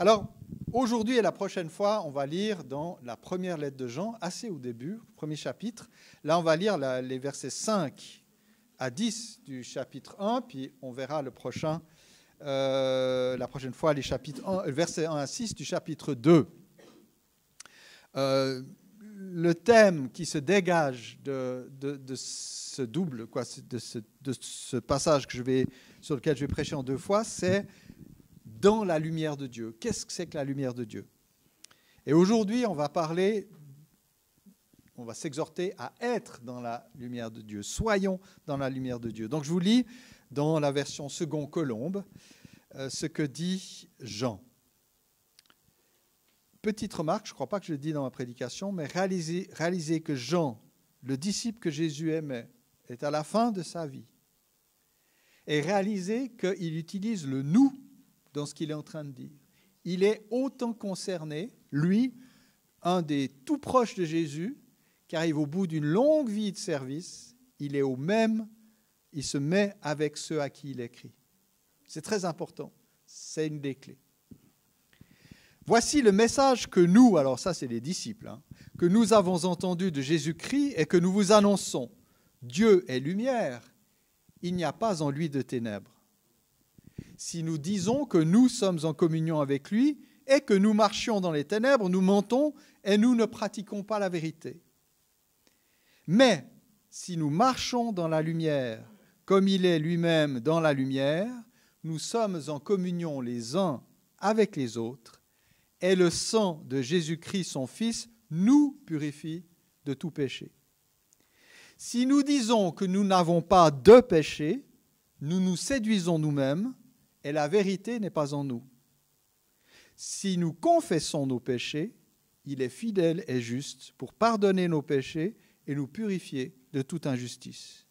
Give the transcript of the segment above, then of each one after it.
Alors, aujourd'hui et la prochaine fois, on va lire dans la première lettre de Jean, assez au début, premier chapitre. Là, on va lire les versets 5 à 10 du chapitre 1, puis on verra la prochaine fois les versets 1 à 6 du chapitre 2. Le thème qui se dégage de ce double, de ce passage sur lequel je vais prêcher en 2 fois, c'est dans la lumière de Dieu. Qu'est-ce que c'est que la lumière de Dieu? Et aujourd'hui, on va s'exhorter à être dans la lumière de Dieu. Soyons dans la lumière de Dieu. Donc je vous lis dans la version second Colombe ce que dit Jean. Petite remarque, je ne crois pas que je le dis dans ma prédication, mais réalisez que Jean, le disciple que Jésus aimait, est à la fin de sa vie. Et réalisez qu'il utilise le « nous » dans ce qu'il est en train de dire. Il est autant concerné, lui, un des tout proches de Jésus, qui arrive au bout d'une longue vie de service, il se met avec ceux à qui il écrit. C'est très important, c'est une des clés. Voici le message que nous, alors ça c'est les disciples, que nous avons entendu de Jésus-Christ et que nous vous annonçons. Dieu est lumière, il n'y a pas en lui de ténèbres. Si nous disons que nous sommes en communion avec lui et que nous marchions dans les ténèbres, nous mentons et nous ne pratiquons pas la vérité. Mais si nous marchons dans la lumière, comme il est lui-même dans la lumière, nous sommes en communion les uns avec les autres, et le sang de Jésus-Christ, son Fils, nous purifie de tout péché. Si nous disons que nous n'avons pas de péché, nous nous séduisons nous-mêmes, et la vérité n'est pas en nous. Si nous confessons nos péchés, il est fidèle et juste pour pardonner nos péchés et nous purifier de toute injustice.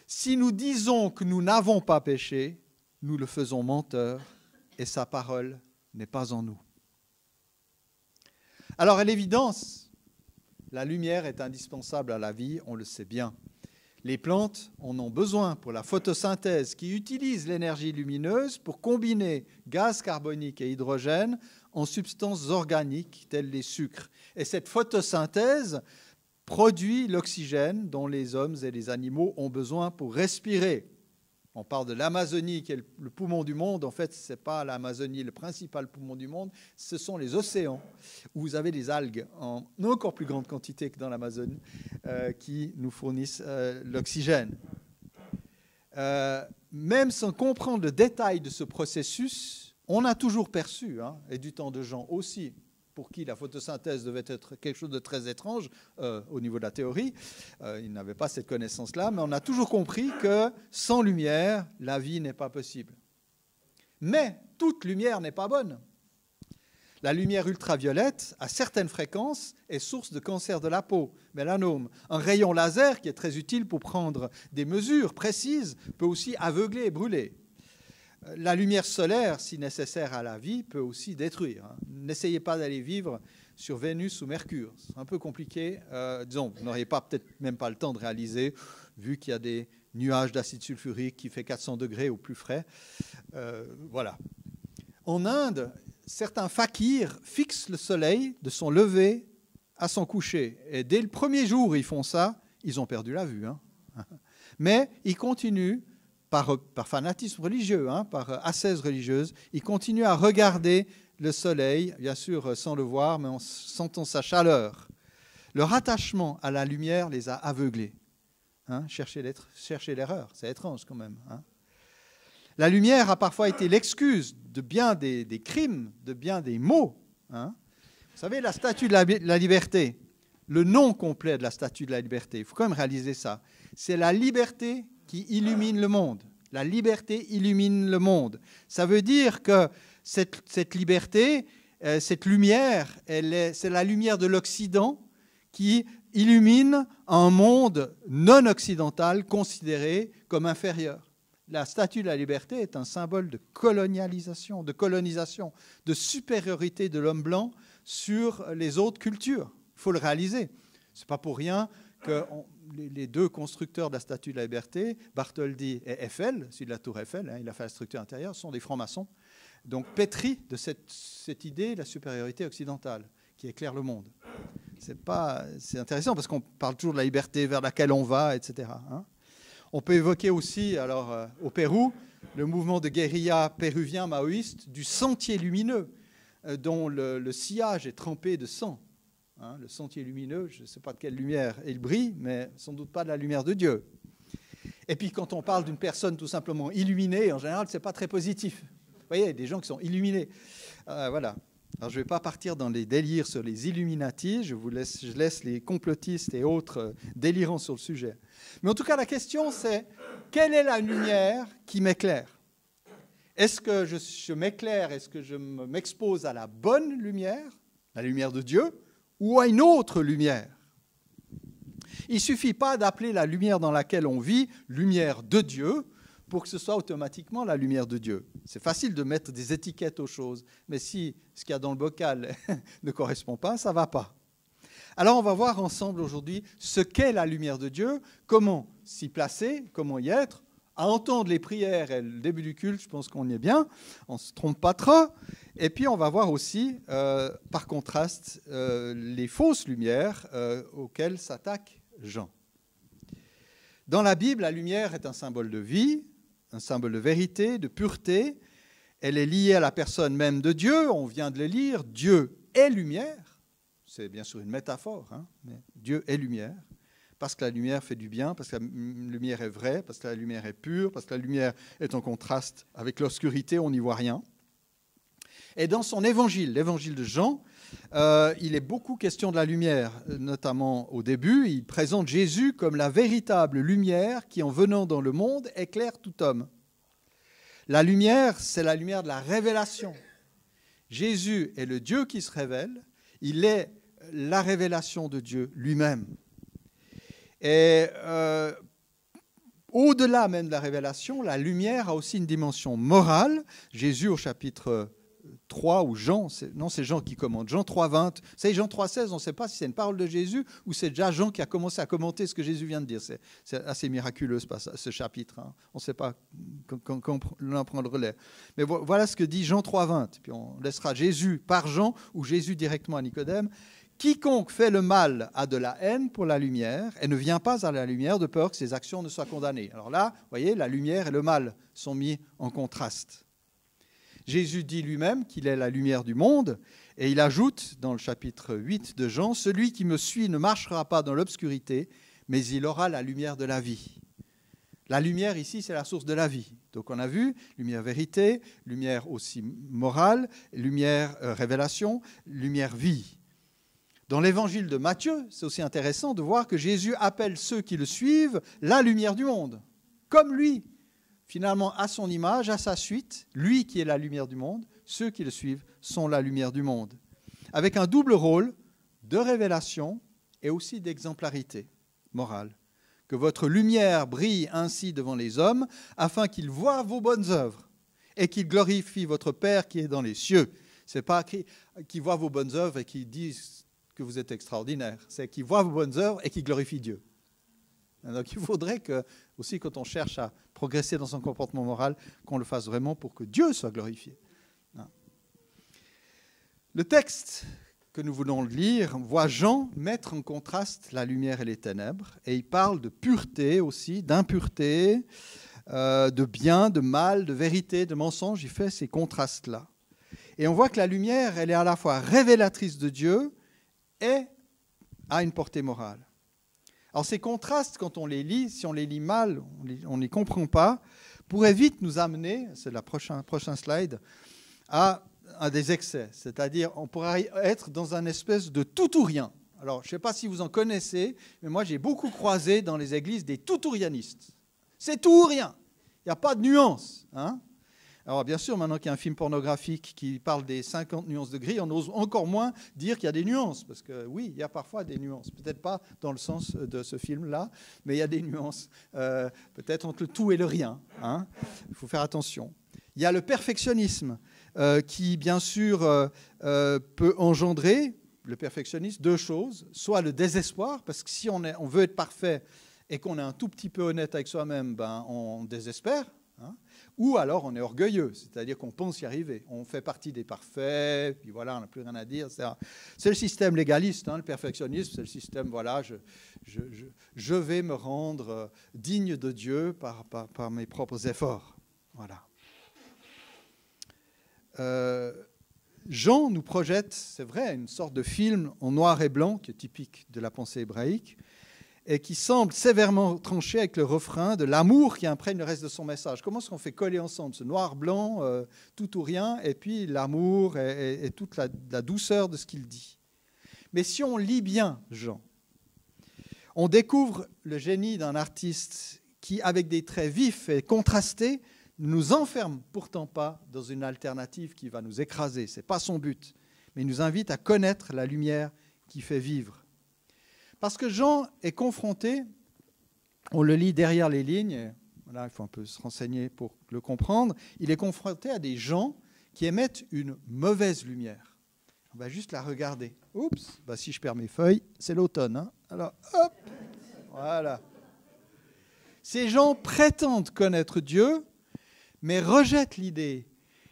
Si nous disons que nous n'avons pas péché, nous le faisons menteur et sa parole n'est pas en nous. Alors, à l'évidence, la lumière est indispensable à la vie, on le sait bien. Les plantes en ont besoin pour la photosynthèse qui utilise l'énergie lumineuse pour combiner gaz carbonique et hydrogène en substances organiques telles les sucres. Et cette photosynthèse produit l'oxygène dont les hommes et les animaux ont besoin pour respirer. On parle de l'Amazonie qui est le poumon du monde. En fait, ce n'est pas l'Amazonie le principal poumon du monde, ce sont les océans où vous avez des algues en encore plus grande quantité que dans l'Amazonie qui nous fournissent l'oxygène. Même sans comprendre le détail de ce processus, on a toujours perçu, et du temps de Jean aussi, pour qui la photosynthèse devait être quelque chose de très étrange au niveau de la théorie. Ils n'avaient pas cette connaissance-là, mais on a toujours compris que sans lumière, la vie n'est pas possible. Mais toute lumière n'est pas bonne. La lumière ultraviolette, à certaines fréquences, est source de cancer de la peau, mélanome. Un rayon laser, qui est très utile pour prendre des mesures précises, peut aussi aveugler et brûler. La lumière solaire, si nécessaire à la vie, peut aussi détruire. N'essayez pas d'aller vivre sur Vénus ou Mercure. C'est un peu compliqué. Disons, vous n'auriez peut-être même pas le temps de réaliser, vu qu'il y a des nuages d'acide sulfurique qui fait 400 degrés au plus frais. Voilà. En Inde, certains fakirs fixent le soleil de son lever à son coucher. Et dès le premier jour, ils font ça, ils ont perdu la vue. Mais ils continuent, par fanatisme religieux, par ascèse religieuse, ils continuent à regarder le soleil, bien sûr sans le voir, mais en sentant sa chaleur. Leur attachement à la lumière les a aveuglés. Cherchez l'erreur, c'est étrange quand même. La lumière a parfois été l'excuse de bien des crimes, de bien des maux. Vous savez, la statue de la liberté, le nom complet de la statue de la liberté, il faut quand même réaliser ça, c'est la liberté qui illumine le monde. La liberté illumine le monde. Ça veut dire que cette liberté, cette lumière, c'est la lumière de l'Occident qui illumine un monde non occidental considéré comme inférieur. La statue de la liberté est un symbole de colonisation, de supériorité de l'homme blanc sur les autres cultures. Il faut le réaliser. Ce n'est pas pour rien que les deux constructeurs de la Statue de la Liberté, Bartholdi et Eiffel, celui de la tour Eiffel, il a fait la structure intérieure, sont des francs-maçons. donc pétri de cette idée de la supériorité occidentale qui éclaire le monde. C'est intéressant parce qu'on parle toujours de la liberté vers laquelle on va, etc. Hein. On peut évoquer aussi, alors, au Pérou, le mouvement de guérilla péruvien maoïste du sentier lumineux, dont le sillage est trempé de sang. Hein, le sentier lumineux, je ne sais pas de quelle lumière il brille, mais sans doute pas de la lumière de Dieu. Et puis quand on parle d'une personne tout simplement illuminée, en général, ce n'est pas très positif. Vous voyez, il y a des gens qui sont illuminés. Voilà. Alors, je ne vais pas partir dans les délires sur les Illuminati, je laisse les complotistes et autres délirants sur le sujet. Mais en tout cas, la question, c'est quelle est la lumière qui m'éclaire? Est-ce que je m'éclaire, est-ce que je m'expose à la bonne lumière, la lumière de Dieu, ou à une autre lumière? Il ne suffit pas d'appeler la lumière dans laquelle on vit lumière de Dieu pour que ce soit automatiquement la lumière de Dieu. C'est facile de mettre des étiquettes aux choses, mais si ce qu'il y a dans le bocal ne correspond pas, ça ne va pas. Alors on va voir ensemble aujourd'hui ce qu'est la lumière de Dieu, comment s'y placer, comment y être, à entendre les prières et le début du culte, je pense qu'on y est bien, on ne se trompe pas trop. Et puis on va voir aussi, par contraste, les fausses lumières auxquelles s'attaque Jean. Dans la Bible, la lumière est un symbole de vie, un symbole de vérité, de pureté. Elle est liée à la personne même de Dieu. On vient de le lire. Dieu est lumière. C'est bien sûr une métaphore, hein, mais Dieu est lumière. Parce que la lumière fait du bien, parce que la lumière est vraie, parce que la lumière est pure, parce que la lumière est en contraste avec l'obscurité, on n'y voit rien. Et dans son évangile, l'évangile de Jean, il est beaucoup question de la lumière, notamment au début. Il présente Jésus comme la véritable lumière qui, en venant dans le monde, éclaire tout homme. La lumière, c'est la lumière de la révélation. Jésus est le Dieu qui se révèle. Il est la révélation de Dieu lui-même. Et au-delà même de la révélation, la lumière a aussi une dimension morale. Jésus, au chapitre 3, ou Jean, c'est Jean qui commente, Jean 3,20, c'est Jean 3,16, on ne sait pas si c'est une parole de Jésus ou c'est déjà Jean qui a commencé à commenter ce que Jésus vient de dire. C'est assez miraculeux ce chapitre, hein. On ne sait pas quand l'un prend le relais. Mais voilà ce que dit Jean 3,20, puis on laissera Jésus par Jean ou Jésus directement à Nicodème. Quiconque fait le mal a de la haine pour la lumière et ne vient pas à la lumière de peur que ses actions ne soient condamnées. Alors là, vous voyez, la lumière et le mal sont mis en contraste. Jésus dit lui-même qu'il est la lumière du monde et il ajoute dans le chapitre 8 de Jean, « Celui qui me suit ne marchera pas dans l'obscurité, mais il aura la lumière de la vie. » La lumière ici, c'est la source de la vie. Donc on a vu, lumière vérité, lumière aussi morale, lumière révélation, lumière vie. Dans l'évangile de Matthieu, c'est aussi intéressant de voir que Jésus appelle ceux qui le suivent la lumière du monde, comme lui. Finalement, à son image, à sa suite, lui qui est la lumière du monde, ceux qui le suivent sont la lumière du monde. Avec un double rôle de révélation et aussi d'exemplarité morale. Que votre lumière brille ainsi devant les hommes, afin qu'ils voient vos bonnes œuvres et qu'ils glorifient votre Père qui est dans les cieux. Ce n'est pas qu'ils voient vos bonnes œuvres et qu'ils disent que vous êtes extraordinaire. C'est qu'ils voient vos bonnes œuvres et qu'ils glorifient Dieu. Donc il faudrait que, aussi quand on cherche à progresser dans son comportement moral, qu'on le fasse vraiment pour que Dieu soit glorifié. Le texte que nous voulons lire voit Jean mettre en contraste la lumière et les ténèbres, et il parle de pureté aussi, d'impureté, de bien, de mal, de vérité, de mensonge. Il fait ces contrastes-là. Et on voit que la lumière, elle est à la fois révélatrice de Dieu et a une portée morale. Alors ces contrastes, quand on les lit, si on les lit mal, on ne les comprend pas, pourraient vite nous amener, c'est le prochain slide, à des excès. C'est-à-dire, on pourrait être dans un espèce de tout ou rien. Alors, je ne sais pas si vous en connaissez, mais moi j'ai beaucoup croisé dans les églises des tout-ou-rianistes. C'est tout ou rien. Il n'y a pas de nuance, hein. Alors bien sûr, maintenant qu'il y a un film pornographique qui parle des 50 nuances de gris, on ose encore moins dire qu'il y a des nuances. Parce que oui, il y a parfois des nuances. Peut-être pas dans le sens de ce film-là, mais il y a des nuances. Peut-être entre le tout et le rien, hein. Il faut faire attention. Il y a le perfectionnisme qui, bien sûr, peut engendrer, le perfectionnisme, deux choses. Soit le désespoir, parce que si on veut être parfait et qu'on est un tout petit peu honnête avec soi-même, ben, on désespère. Hein. Ou alors on est orgueilleux, c'est-à-dire qu'on pense y arriver. On fait partie des parfaits, puis voilà, on n'a plus rien à dire. C'est le système légaliste, le perfectionnisme, c'est le système, voilà, je vais me rendre digne de Dieu par mes propres efforts. Voilà. Jean nous projette, c'est vrai, une sorte de film en noir et blanc qui est typique de la pensée hébraïque et qui semble sévèrement tranché avec le refrain de l'amour qui imprègne le reste de son message. Comment est-ce qu'on fait coller ensemble ce noir-blanc, tout ou rien, et puis l'amour et toute la douceur de ce qu'il dit. Mais si on lit bien Jean, on découvre le génie d'un artiste qui, avec des traits vifs et contrastés, ne nous enferme pourtant pas dans une alternative qui va nous écraser. Ce n'est pas son but, mais il nous invite à connaître la lumière qui fait vivre. Parce que Jean est confronté, on le lit derrière les lignes, voilà, il faut un peu se renseigner pour le comprendre, il est confronté à des gens qui émettent une mauvaise lumière. On va juste la regarder. Oups, si je perds mes feuilles, c'est l'automne. Alors, hop, voilà. Ces gens prétendent connaître Dieu, mais rejettent l'idée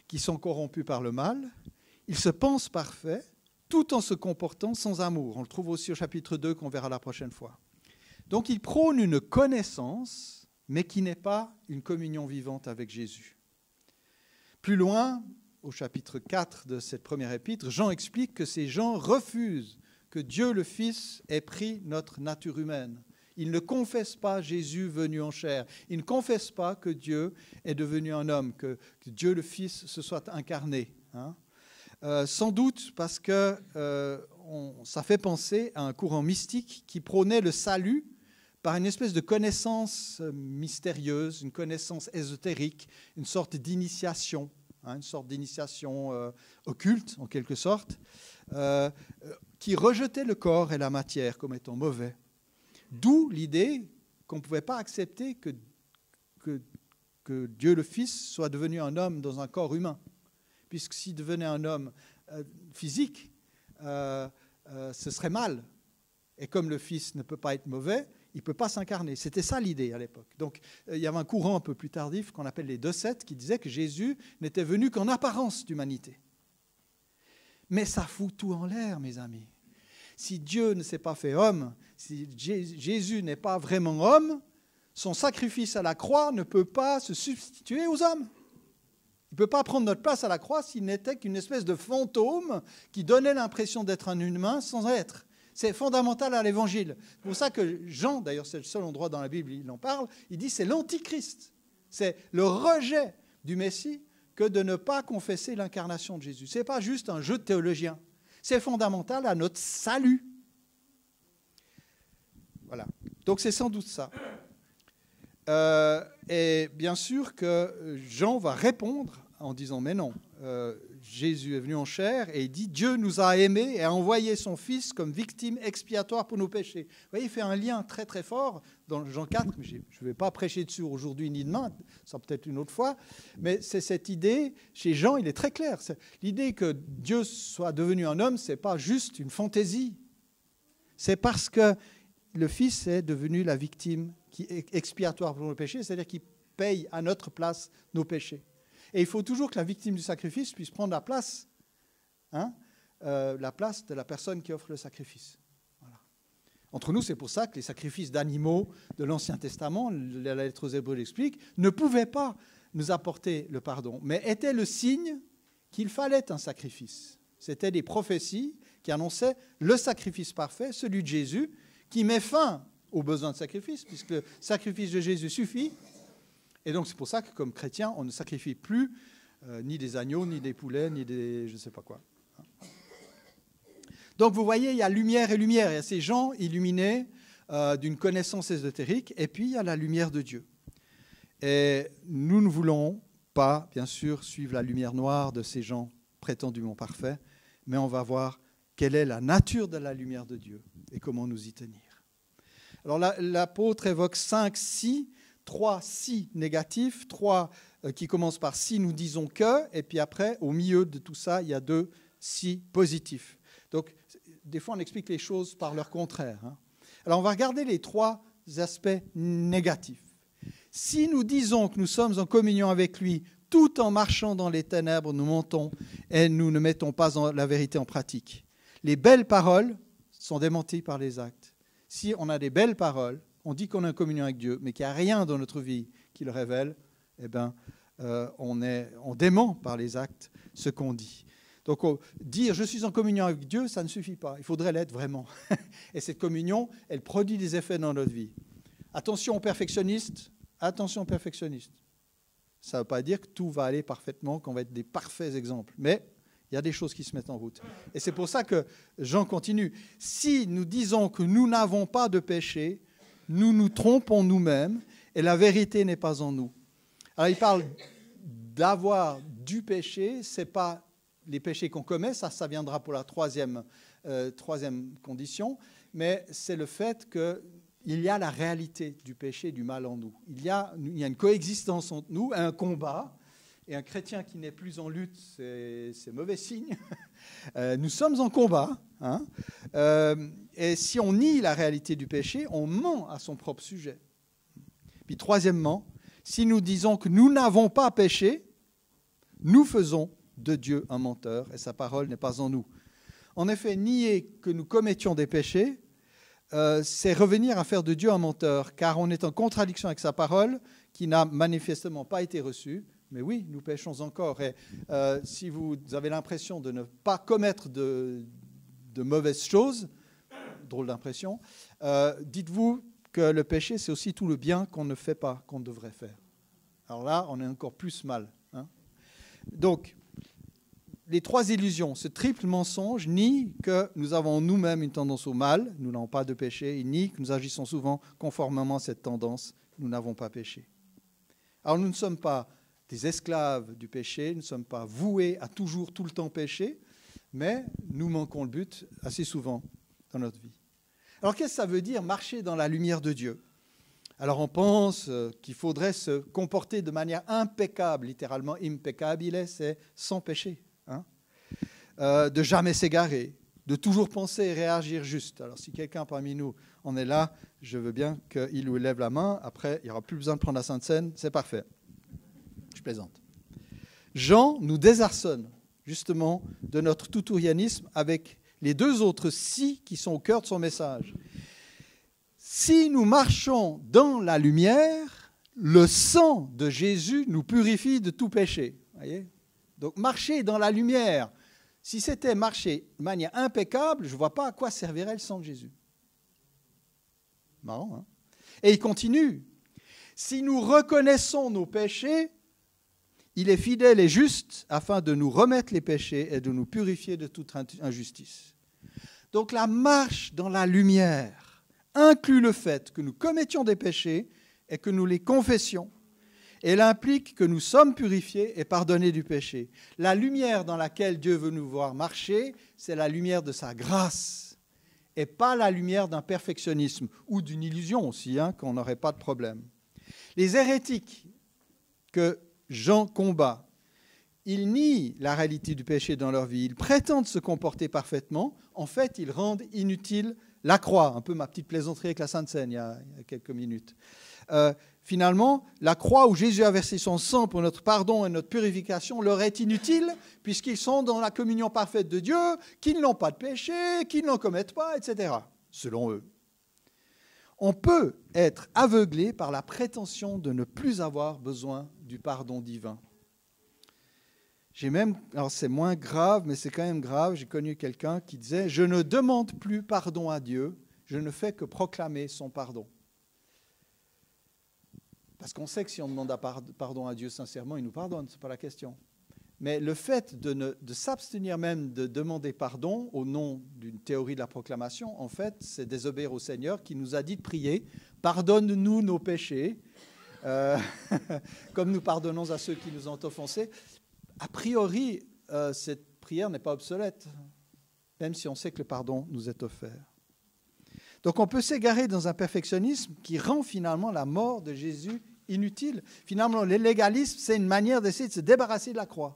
qu'ils sont corrompus par le mal. Ils se pensent parfaits, tout en se comportant sans amour. On le trouve aussi au chapitre 2 qu'on verra la prochaine fois. Donc il prône une connaissance, mais qui n'est pas une communion vivante avec Jésus. Plus loin, au chapitre 4 de cette première épître, Jean explique que ces gens refusent que Dieu le Fils ait pris notre nature humaine. Ils ne confessent pas Jésus venu en chair. Ils ne confessent pas que Dieu est devenu un homme, que Dieu le Fils se soit incarné. Sans doute parce que ça fait penser à un courant mystique qui prônait le salut par une espèce de connaissance mystérieuse, une connaissance ésotérique, une sorte d'initiation, occulte en quelque sorte, qui rejetait le corps et la matière comme étant mauvais. D'où l'idée qu'on ne pouvait pas accepter que Dieu le Fils soit devenu un homme dans un corps humain. Puisque s'il devenait un homme physique, ce serait mal. Et comme le Fils ne peut pas être mauvais, il ne peut pas s'incarner. C'était ça l'idée à l'époque. Donc il y avait un courant un peu plus tardif qu'on appelle les Docètes qui disait que Jésus n'était venu qu'en apparence d'humanité. Mais ça fout tout en l'air, mes amis. Si Dieu ne s'est pas fait homme, si Jésus n'est pas vraiment homme, son sacrifice à la croix ne peut pas se substituer aux hommes. Il ne peut pas prendre notre place à la croix s'il n'était qu'une espèce de fantôme qui donnait l'impression d'être un humain sans être. C'est fondamental à l'Évangile. C'est pour ça que Jean, d'ailleurs c'est le seul endroit dans la Bible où il en parle, il dit c'est l'antichrist. C'est le rejet du Messie que de ne pas confesser l'incarnation de Jésus. Ce n'est pas juste un jeu de théologien. C'est fondamental à notre salut. Voilà. Donc c'est sans doute ça. Et bien sûr que Jean va répondre en disant « Mais non, Jésus est venu en chair et il dit « Dieu nous a aimés et a envoyé son Fils comme victime expiatoire pour nos péchés. » Vous voyez, il fait un lien très très fort dans Jean 4, mais je ne vais pas prêcher dessus aujourd'hui ni demain, ça peut-être une autre fois, mais c'est cette idée, chez Jean, il est très clair. L'idée que Dieu soit devenu un homme, ce n'est pas juste une fantaisie. C'est parce que le Fils est devenu la victime qui est expiatoire pour nos péchés, c'est-à-dire qui paye à notre place nos péchés. Et il faut toujours que la victime du sacrifice puisse prendre la place de la personne qui offre le sacrifice. Voilà. Entre nous, c'est pour ça que les sacrifices d'animaux de l'Ancien Testament, la lettre aux Hébreux l'explique, ne pouvaient pas nous apporter le pardon, mais étaient le signe qu'il fallait un sacrifice. C'était des prophéties qui annonçaient le sacrifice parfait, celui de Jésus, qui met fin aux besoins de sacrifice, puisque le sacrifice de Jésus suffit. Et donc c'est pour ça que comme chrétiens, on ne sacrifie plus ni des agneaux, ni des poulets, ni des je ne sais pas quoi. Donc vous voyez, il y a lumière et lumière. Il y a ces gens illuminés d'une connaissance ésotérique, et puis il y a la lumière de Dieu. Et nous ne voulons pas, bien sûr, suivre la lumière noire de ces gens prétendument parfaits, mais on va voir quelle est la nature de la lumière de Dieu et comment nous y tenir. Alors l'apôtre évoque 5 si, 3 si négatifs, 3 qui commencent par si nous disons que, et puis après, au milieu de tout ça, il y a 2 si positifs. Donc, des fois, on explique les choses par leur contraire. Alors, on va regarder les 3 aspects négatifs. Si nous disons que nous sommes en communion avec lui, tout en marchant dans les ténèbres, nous mentons et nous ne mettons pas la vérité en pratique. Les belles paroles sont démenties par les actes. Si on a des belles paroles, on dit qu'on est en communion avec Dieu, mais qu'il n'y a rien dans notre vie qui le révèle, eh bien, on dément par les actes ce qu'on dit. Donc, dire « je suis en communion avec Dieu », ça ne suffit pas. Il faudrait l'être vraiment. Et cette communion, elle produit des effets dans notre vie. Attention aux perfectionnistes. Attention aux perfectionnistes. Ça ne veut pas dire que tout va aller parfaitement, qu'on va être des parfaits exemples. Mais il y a des choses qui se mettent en route. Et c'est pour ça que Jean continue. Si nous disons que nous n'avons pas de péché, nous nous trompons nous-mêmes et la vérité n'est pas en nous. Alors il parle d'avoir du péché, ce n'est pas les péchés qu'on commet, ça viendra pour la troisième condition, mais c'est le fait qu'il y a la réalité du péché et du mal en nous. Il y a une coexistence entre nous, un combat, et un chrétien qui n'est plus en lutte, c'est mauvais signe. Nous sommes en combat, hein, et si on nie la réalité du péché, on ment à son propre sujet. Puis troisièmement, si nous disons que nous n'avons pas péché, nous faisons de Dieu un menteur et sa parole n'est pas en nous. En effet, nier que nous commettions des péchés, c'est revenir à faire de Dieu un menteur, car on est en contradiction avec sa parole qui n'a manifestement pas été reçue. Mais oui, nous péchons encore. Et si vous avez l'impression de ne pas commettre de mauvaises choses, drôle d'impression, dites-vous que le péché, c'est aussi tout le bien qu'on ne fait pas, qu'on devrait faire. Alors là, on est encore plus mal. Hein. Donc, les trois illusions, ce triple mensonge, nie que nous avons nous-mêmes une tendance au mal, nous n'avons pas de péché, et nie que nous agissons souvent conformément à cette tendance, nous n'avons pas péché. Alors nous ne sommes pas des esclaves du péché, nous ne sommes pas voués à toujours, tout le temps pécher, mais nous manquons le but assez souvent dans notre vie. Alors qu'est-ce que ça veut dire marcher dans la lumière de Dieu ? Alors on pense qu'il faudrait se comporter de manière impeccable, littéralement impeccabile, c'est sans péché. Hein, de jamais s'égarer, de toujours penser et réagir juste. Alors si quelqu'un parmi nous en est là, je veux bien qu'il lui lève la main. Après, il n'y aura plus besoin de prendre la Sainte Seine, c'est parfait. Je plaisante. Jean nous désarçonne justement de notre toutourianisme avec les deux autres si qui sont au cœur de son message. Si nous marchons dans la lumière, le sang de Jésus nous purifie de tout péché. Voyez ? Donc, marcher dans la lumière, si c'était marcher de manière impeccable, je ne vois pas à quoi servirait le sang de Jésus. Marrant, hein ? Et il continue. Si nous reconnaissons nos péchés, il est fidèle et juste afin de nous remettre les péchés et de nous purifier de toute injustice. Donc, la marche dans la lumière inclut le fait que nous commettions des péchés et que nous les confessions. Elle implique que nous sommes purifiés et pardonnés du péché. La lumière dans laquelle Dieu veut nous voir marcher, c'est la lumière de sa grâce et pas la lumière d'un perfectionnisme ou d'une illusion aussi, hein, qu'on n'aurait pas de problème. Les hérétiques que Jean combat, ils nient la réalité du péché dans leur vie. Ils prétendent se comporter parfaitement. En fait, ils rendent inutile la croix. Un peu ma petite plaisanterie avec la Sainte Seine il y a quelques minutes. Finalement, la croix où Jésus a versé son sang pour notre pardon et notre purification leur est inutile puisqu'ils sont dans la communion parfaite de Dieu, qu'ils n'ont pas de péché, qu'ils n'en commettent pas, etc., selon eux. On peut être aveuglé par la prétention de ne plus avoir besoin du pardon divin. Alors c'est moins grave, mais c'est quand même grave, j'ai connu quelqu'un qui disait « Je ne demande plus pardon à Dieu, je ne fais que proclamer son pardon ». Parce qu'on sait que si on demande pardon à Dieu sincèrement, il nous pardonne, ce n'est pas la question. Mais le fait de s'abstenir même de demander pardon au nom d'une théorie de la proclamation, en fait, c'est désobéir au Seigneur qui nous a dit de prier « Pardonne-nous nos péchés, comme nous pardonnons à ceux qui nous ont offensés ». A priori, cette prière n'est pas obsolète, même si on sait que le pardon nous est offert. Donc on peut s'égarer dans un perfectionnisme qui rend finalement la mort de Jésus inutile. Finalement, le légalisme, c'est une manière d'essayer de se débarrasser de la croix.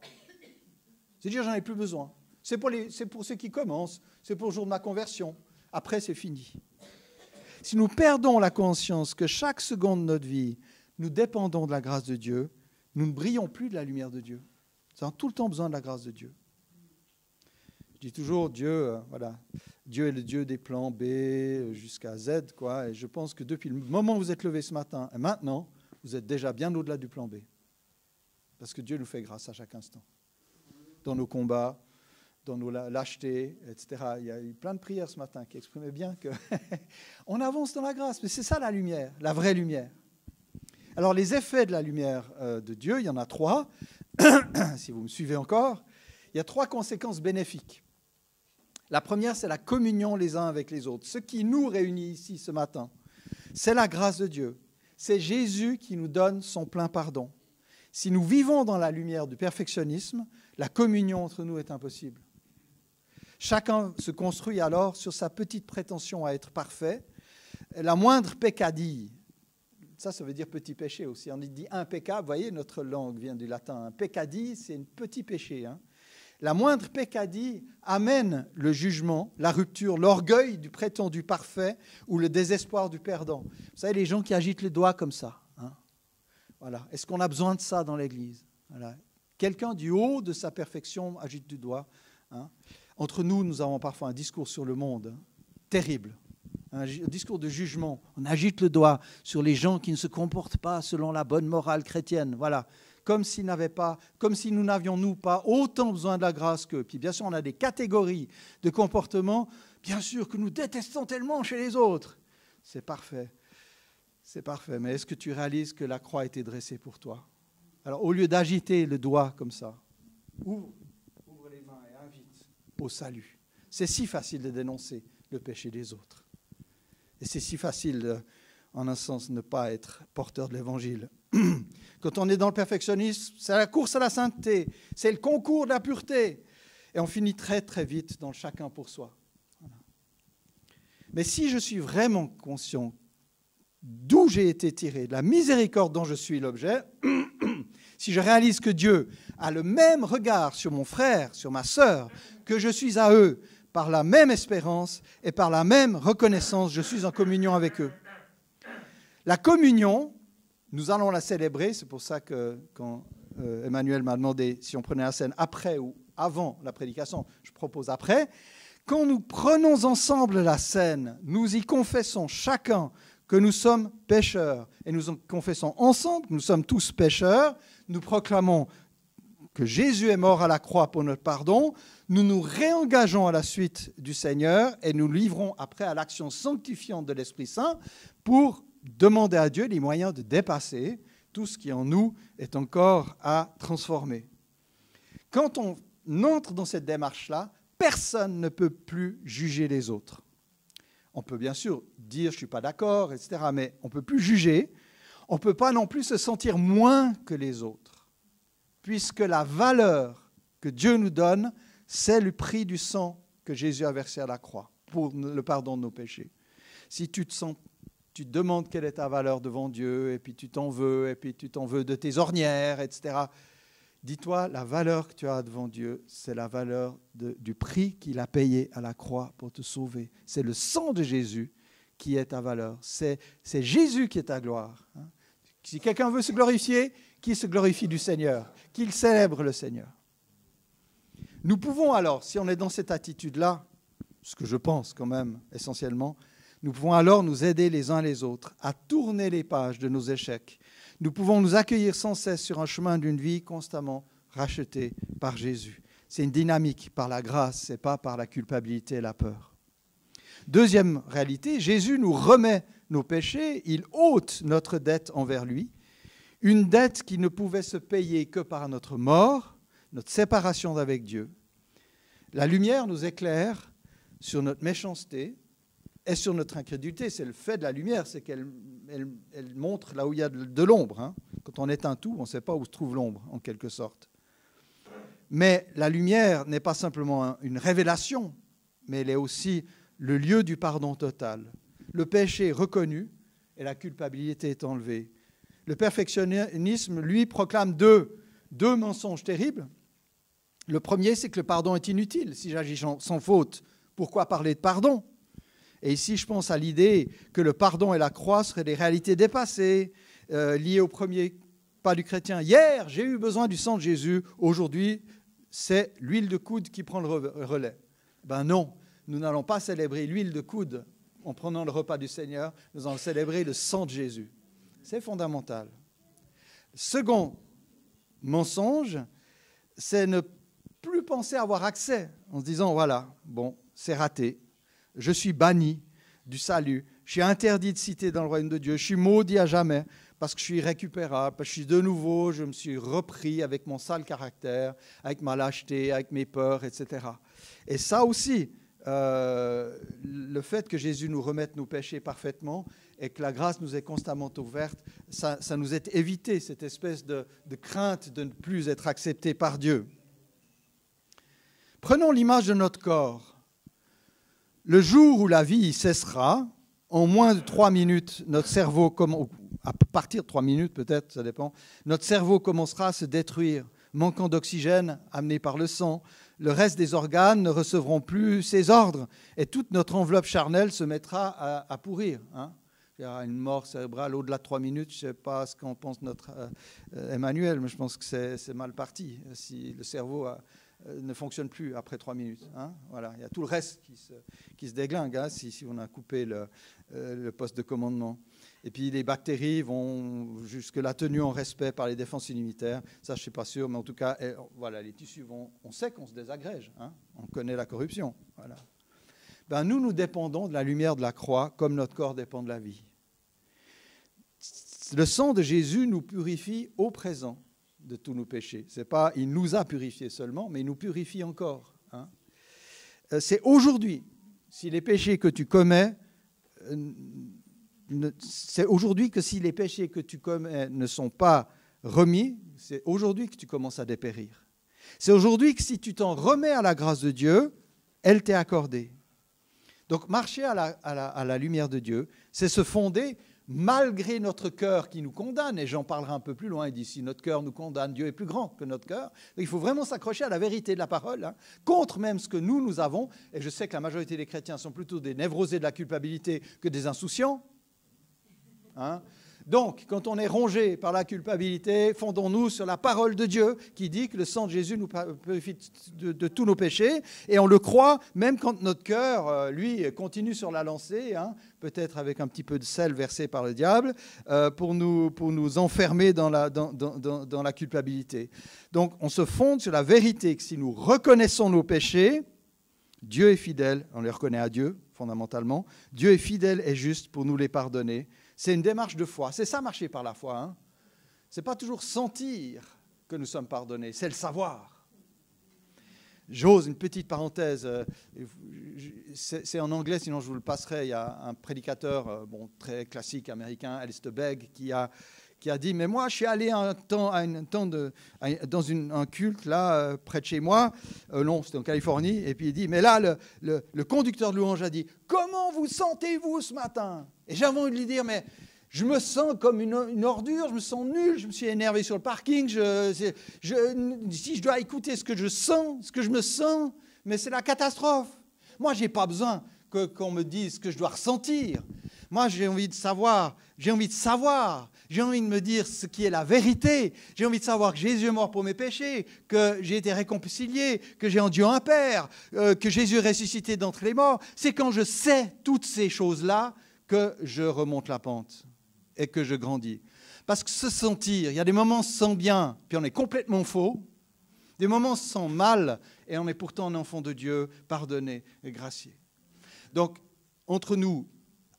C'est dire, j'en ai plus besoin. C'est pour ceux qui commencent, c'est pour le jour de ma conversion. Après, c'est fini. Si nous perdons la conscience que chaque seconde de notre vie, nous dépendons de la grâce de Dieu, nous ne brillons plus de la lumière de Dieu. Nous avons tout le temps besoin de la grâce de Dieu. Je dis toujours, Dieu, voilà, Dieu est le Dieu des plans B jusqu'à Z, quoi. Et je pense que depuis le moment où vous êtes levé ce matin et maintenant, vous êtes déjà bien au-delà du plan B. Parce que Dieu nous fait grâce à chaque instant. Dans nos combats, dans nos lâchetés, etc. Il y a eu plein de prières ce matin qui exprimaient bien qu'on avance dans la grâce. Mais c'est ça la lumière, la vraie lumière. Alors les effets de la lumière de Dieu, il y en a 3. Si vous me suivez encore, il y a 3 conséquences bénéfiques. La première, c'est la communion les uns avec les autres. Ce qui nous réunit ici ce matin, c'est la grâce de Dieu. C'est Jésus qui nous donne son plein pardon. Si nous vivons dans la lumière du perfectionnisme, la communion entre nous est impossible. Chacun se construit alors sur sa petite prétention à être parfait. La moindre peccadille, ça veut dire petit péché aussi. On dit impeccable, vous voyez, notre langue vient du latin. Un peccadille, c'est un petit péché, hein. La moindre peccadille amène le jugement, la rupture, l'orgueil du prétendu parfait ou le désespoir du perdant. Vous savez, les gens qui agitent le doigt comme ça. Hein, voilà. Est-ce qu'on a besoin de ça dans l'Église? Voilà. Quelqu'un du haut de sa perfection agite du doigt. Hein. Entre nous, nous avons parfois un discours sur le monde terrible. Un discours de jugement. On agite le doigt sur les gens qui ne se comportent pas selon la bonne morale chrétienne. Voilà. Comme si nous n'avions, nous, pas autant besoin de la grâce qu'eux. Puis bien sûr, on a des catégories de comportements, bien sûr, que nous détestons tellement chez les autres. C'est parfait. C'est parfait. Mais est-ce que tu réalises que la croix a été dressée pour toi? Alors, au lieu d'agiter le doigt comme ça, ouvre les mains et invite au salut. C'est si facile de dénoncer le péché des autres. Et c'est si facile, en un sens, de ne pas être porteur de l'Évangile. Quand on est dans le perfectionnisme, c'est la course à la sainteté, c'est le concours de la pureté. Et on finit très très vite dans le chacun pour soi. Voilà. Mais si je suis vraiment conscient d'où j'ai été tiré, de la miséricorde dont je suis l'objet, si je réalise que Dieu a le même regard sur mon frère, sur ma sœur, que je suis à eux, par la même espérance et par la même reconnaissance, je suis en communion avec eux. La communion, nous allons la célébrer, c'est pour ça que quand Emmanuel m'a demandé si on prenait la scène après ou avant la prédication, je propose après. Quand nous prenons ensemble la scène, nous y confessons chacun que nous sommes pécheurs. Et nous confessons ensemble que nous sommes tous pécheurs. Nous proclamons que Jésus est mort à la croix pour notre pardon. Nous nous réengageons à la suite du Seigneur et nous livrons après à l'action sanctifiante de l'Esprit Saint pour demander à Dieu les moyens de dépasser tout ce qui en nous est encore à transformer. Quand on entre dans cette démarche-là, personne ne peut plus juger les autres. On peut bien sûr dire « je ne suis pas d'accord », etc., mais on ne peut plus juger. On ne peut pas non plus se sentir moins que les autres, puisque la valeur que Dieu nous donne, c'est le prix du sang que Jésus a versé à la croix pour le pardon de nos péchés. Si tu te demandes quelle est ta valeur devant Dieu, et puis tu t'en veux de tes ornières, etc., dis-toi, la valeur que tu as devant Dieu, c'est la valeur du prix qu'il a payé à la croix pour te sauver. C'est le sang de Jésus qui est ta valeur. C'est Jésus qui est ta gloire. Hein. Si quelqu'un veut se glorifier, qu'il se glorifie du Seigneur, qu'il célèbre le Seigneur. Nous pouvons alors, si on est dans cette attitude-là, ce que je pense quand même essentiellement, nous pouvons alors nous aider les uns les autres à tourner les pages de nos échecs. Nous pouvons nous accueillir sans cesse sur un chemin d'une vie constamment rachetée par Jésus. C'est une dynamique par la grâce, ce n'est pas par la culpabilité et la peur. Deuxième réalité, Jésus nous remet nos péchés, il ôte notre dette envers lui, une dette qui ne pouvait se payer que par notre mort, notre séparation d'avec Dieu. La lumière nous éclaire sur notre méchanceté et sur notre incrédulité. C'est le fait de la lumière, c'est qu'elle montre là où il y a de l'ombre. Hein. Quand on éteint tout, on ne sait pas où se trouve l'ombre, en quelque sorte. Mais la lumière n'est pas simplement une révélation, mais elle est aussi le lieu du pardon total. Le péché est reconnu et la culpabilité est enlevée. Le perfectionnisme, lui, proclame deux mensonges terribles. Le premier, c'est que le pardon est inutile. Si j'agis sans faute, pourquoi parler de pardon ? Et ici, je pense à l'idée que le pardon et la croix seraient des réalités dépassées, lié au premier pas du chrétien. Hier, j'ai eu besoin du sang de Jésus. Aujourd'hui, c'est l'huile de coude qui prend le relais. Ben non, nous n'allons pas célébrer l'huile de coude en prenant le repas du Seigneur. Nous allons célébrer le sang de Jésus. C'est fondamental. Second mensonge, c'est ne plus penser avoir accès en se disant, voilà, bon, c'est raté. Je suis banni du salut. Je suis interdit de citer dans le royaume de Dieu. Je suis maudit à jamais parce que je suis irrécupérable, parce que je suis de nouveau, je me suis repris avec mon sale caractère, avec ma lâcheté, avec mes peurs, etc. Et ça aussi, le fait que Jésus nous remette nos péchés parfaitement et que la grâce nous est constamment ouverte, ça nous est évité, cette espèce de crainte de ne plus être accepté par Dieu. Prenons l'image de notre corps. Le jour où la vie cessera, en moins de 3 minutes, notre cerveau, à partir de 3 minutes peut-être, ça dépend, notre cerveau commencera à se détruire, manquant d'oxygène amené par le sang. Le reste des organes ne recevront plus ces ordres et toute notre enveloppe charnelle se mettra à pourrir. Il y aura une mort cérébrale au-delà de 3 minutes. Je ne sais pas ce qu'en pense notre Emmanuel, mais je pense que c'est mal parti si le cerveau ne fonctionne plus après 3 minutes. Voilà. Il y a tout le reste qui se déglingue si on a coupé le poste de commandement. Et puis les bactéries vont jusque-là tenues en respect par les défenses immunitaires. Ça, je ne suis pas sûr, mais en tout cas, voilà, les tissus on sait qu'on se désagrège. On connaît la corruption. Voilà. Nous dépendons de la lumière de la croix comme notre corps dépend de la vie. Le sang de Jésus nous purifie au présent de tous nos péchés. C'est pas, il nous a purifiés seulement, mais il nous purifie encore. C'est aujourd'hui, si les péchés que tu commets, c'est aujourd'hui que si les péchés que tu commets ne sont pas remis, c'est aujourd'hui que tu commences à dépérir. C'est aujourd'hui que si tu t'en remets à la grâce de Dieu, elle t'est accordée. Donc marcher à la lumière de Dieu, c'est se fonder malgré notre cœur qui nous condamne, et j'en parlerai un peu plus loin, il dit si notre cœur nous condamne, Dieu est plus grand que notre cœur. Il faut vraiment s'accrocher à la vérité de la parole, contre même ce que nous avons, et je sais que la majorité des chrétiens sont plutôt des névrosés de la culpabilité que des insouciants. Donc, quand on est rongé par la culpabilité, fondons-nous sur la parole de Dieu qui dit que le sang de Jésus nous purifie de tous nos péchés. Et on le croit même quand notre cœur, lui, continue sur la lancée, peut-être avec un petit peu de sel versé par le diable, pour nous enfermer dans la culpabilité. Donc, on se fonde sur la vérité que si nous reconnaissons nos péchés, Dieu est fidèle, on les reconnaît à Dieu fondamentalement, Dieu est fidèle et juste pour nous les pardonner. C'est une démarche de foi. C'est ça, marcher par la foi. Ce n'est pas toujours sentir que nous sommes pardonnés, c'est le savoir. J'ose une petite parenthèse. C'est en anglais, sinon je vous le passerai. Il y a un prédicateur très classique américain, Alistair Begg, qui a dit « Mais moi, je suis allé dans un culte là, près de chez moi. Non, c'était en Californie. Et puis il dit « Mais là, le conducteur de louange a dit « Comment vous sentez-vous ce matin ?» Et j'avais envie de lui dire « Mais je me sens comme une ordure, je me sens nul, je me suis énervé sur le parking. Si je dois écouter ce que je sens, ce que je me sens, mais c'est la catastrophe. Moi, je n'ai pas besoin qu'on me dise ce que je dois ressentir. Moi, j'ai envie de savoir, j'ai envie de me dire ce qui est la vérité. J'ai envie de savoir que Jésus est mort pour mes péchés, que j'ai été réconcilié, que j'ai en Dieu un Père, que Jésus est ressuscité d'entre les morts. C'est quand je sais toutes ces choses-là que je remonte la pente et que je grandis. Parce que se sentir, il y a des moments on se sent bien, puis on est complètement faux. Des moments on se sent mal, et on est pourtant un enfant de Dieu, pardonné et gracié. Donc, entre nous,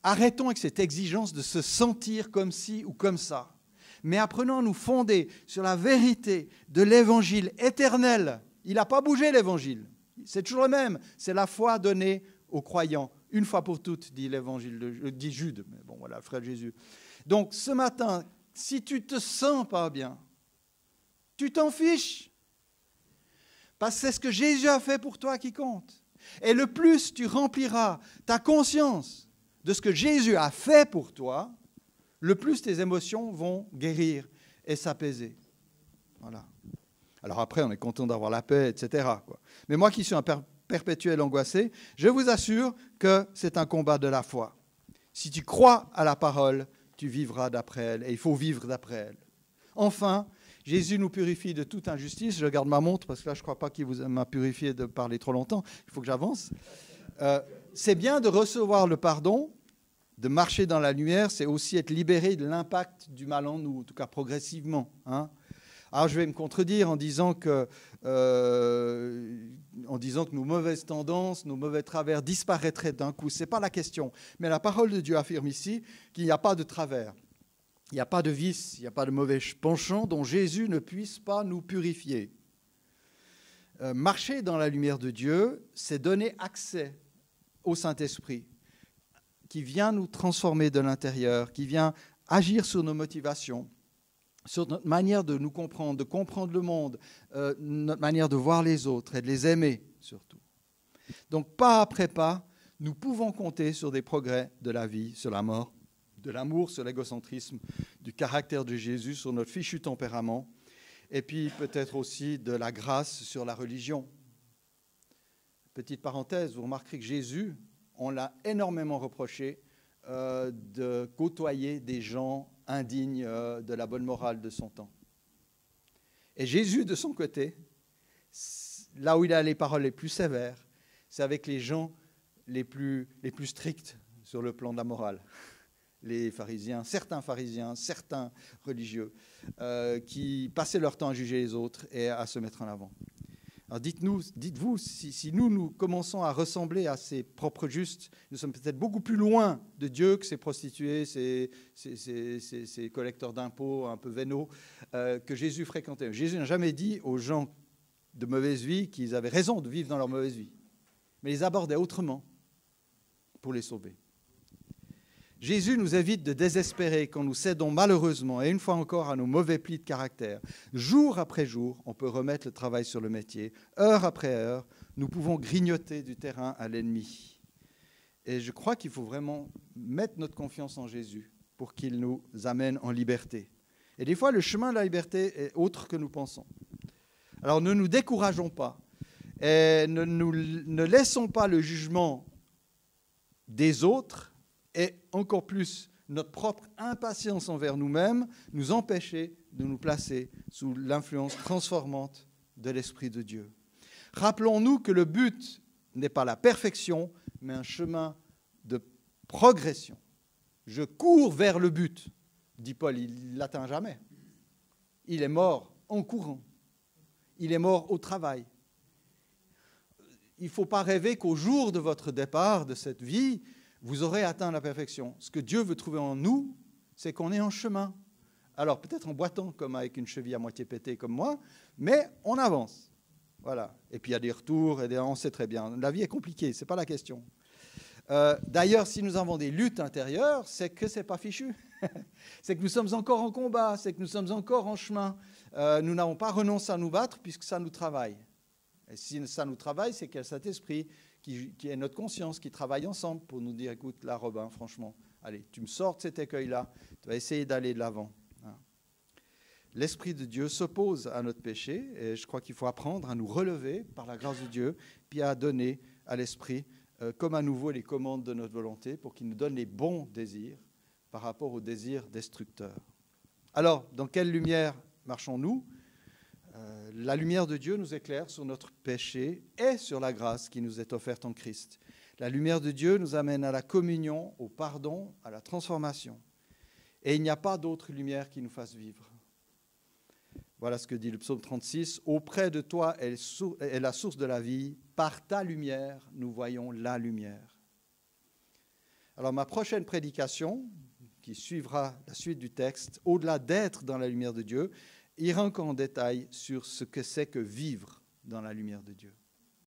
arrêtons avec cette exigence de se sentir comme ci ou comme ça. Mais apprenons à nous fonder sur la vérité de l'évangile éternel. Il n'a pas bougé, l'évangile. C'est toujours le même. C'est la foi donnée aux croyants. Une fois pour toutes, dit l'évangile, dit Jude. Mais bon, voilà, frère Jésus. Donc, ce matin, si tu ne te sens pas bien, tu t'en fiches. Parce que c'est ce que Jésus a fait pour toi qui compte. Et le plus tu rempliras ta conscience de ce que Jésus a fait pour toi, le plus tes émotions vont guérir et s'apaiser. Voilà. Alors après, on est content d'avoir la paix, etc. Mais moi qui suis un perpétuel angoissé, je vous assure que c'est un combat de la foi. Si tu crois à la parole, tu vivras d'après elle, et il faut vivre d'après elle. Enfin, Jésus nous purifie de toute injustice. Je regarde ma montre parce que là, je ne crois pas qu'il m'a purifié de parler trop longtemps. Il faut que j'avance. C'est bien de recevoir le pardon, de marcher dans la lumière, c'est aussi être libéré de l'impact du mal en nous, en tout cas progressivement. Alors je vais me contredire en disant que nos mauvaises tendances, nos mauvais travers disparaîtraient d'un coup. Ce n'est pas la question. Mais la parole de Dieu affirme ici qu'il n'y a pas de travers. Il n'y a pas de vice, il n'y a pas de mauvais penchant dont Jésus ne puisse pas nous purifier. Marcher dans la lumière de Dieu, c'est donner accès au Saint-Esprit qui vient nous transformer de l'intérieur, qui vient agir sur nos motivations, sur notre manière de nous comprendre, de comprendre le monde, notre manière de voir les autres et de les aimer surtout. Donc pas après pas, nous pouvons compter sur des progrès de la vie, sur la mort, de l'amour, sur l'égocentrisme, du caractère de Jésus, sur notre fichu tempérament, et puis peut-être aussi de la grâce sur la religion. Petite parenthèse, vous remarquerez que Jésus, on l'a énormément reproché de côtoyer des gens indignes de la bonne morale de son temps. Et Jésus, de son côté, là où il a les paroles les plus sévères, c'est avec les gens les plus stricts sur le plan de la morale. Les pharisiens, certains religieux, qui passaient leur temps à juger les autres et à se mettre en avant. Alors dites-vous, si nous commençons à ressembler à ces propres justes, nous sommes peut-être beaucoup plus loin de Dieu que ces prostituées, ces collecteurs d'impôts un peu vénaux que Jésus fréquentait. Jésus n'a jamais dit aux gens de mauvaise vie qu'ils avaient raison de vivre dans leur mauvaise vie, mais les abordait autrement pour les sauver. Jésus nous évite de désespérer quand nous cédons malheureusement, et une fois encore, à nos mauvais plis de caractère. Jour après jour, on peut remettre le travail sur le métier. Heure après heure, nous pouvons grignoter du terrain à l'ennemi. Et je crois qu'il faut vraiment mettre notre confiance en Jésus pour qu'il nous amène en liberté. Et des fois, le chemin de la liberté est autre que nous pensons. Alors ne nous décourageons pas et ne laissons pas le jugement des autres et encore plus notre propre impatience envers nous-mêmes nous empêcher de nous placer sous l'influence transformante de l'Esprit de Dieu. Rappelons-nous que le but n'est pas la perfection, mais un chemin de progression. Je cours vers le but, dit Paul, il ne l'atteint jamais. Il est mort en courant. Il est mort au travail. Il ne faut pas rêver qu'au jour de votre départ de cette vie, vous aurez atteint la perfection. Ce que Dieu veut trouver en nous, c'est qu'on est en chemin. Alors peut-être en boitant, comme avec une cheville à moitié pétée comme moi, mais on avance. Voilà. Et puis il y a des retours, on sait très bien. La vie est compliquée, ce n'est pas la question. D'ailleurs, si nous avons des luttes intérieures, c'est que ce n'est pas fichu. C'est que nous sommes encore en combat, c'est que nous sommes encore en chemin. Nous n'avons pas renoncé à nous battre puisque ça nous travaille. Et si ça nous travaille, c'est qu'il y a cet esprit qui est notre conscience, qui travaille ensemble pour nous dire, écoute, là, Robin, franchement, allez, tu me sors de cet écueil-là, tu vas essayer d'aller de l'avant. L'Esprit de Dieu s'oppose à notre péché et je crois qu'il faut apprendre à nous relever par la grâce de Dieu, puis à donner à l'Esprit comme à nouveau les commandes de notre volonté pour qu'il nous donne les bons désirs par rapport aux désirs destructeurs. Alors, dans quelle lumière marchons-nous ? La lumière de Dieu nous éclaire sur notre péché et sur la grâce qui nous est offerte en Christ. La lumière de Dieu nous amène à la communion, au pardon, à la transformation. Et il n'y a pas d'autre lumière qui nous fasse vivre. Voilà ce que dit le psaume 36. « Auprès de toi est la source de la vie. Par ta lumière, nous voyons la lumière. » Alors ma prochaine prédication, qui suivra la suite du texte, au-delà d'être dans la lumière de Dieu, ira encore en détail sur ce que c'est que vivre dans la lumière de Dieu.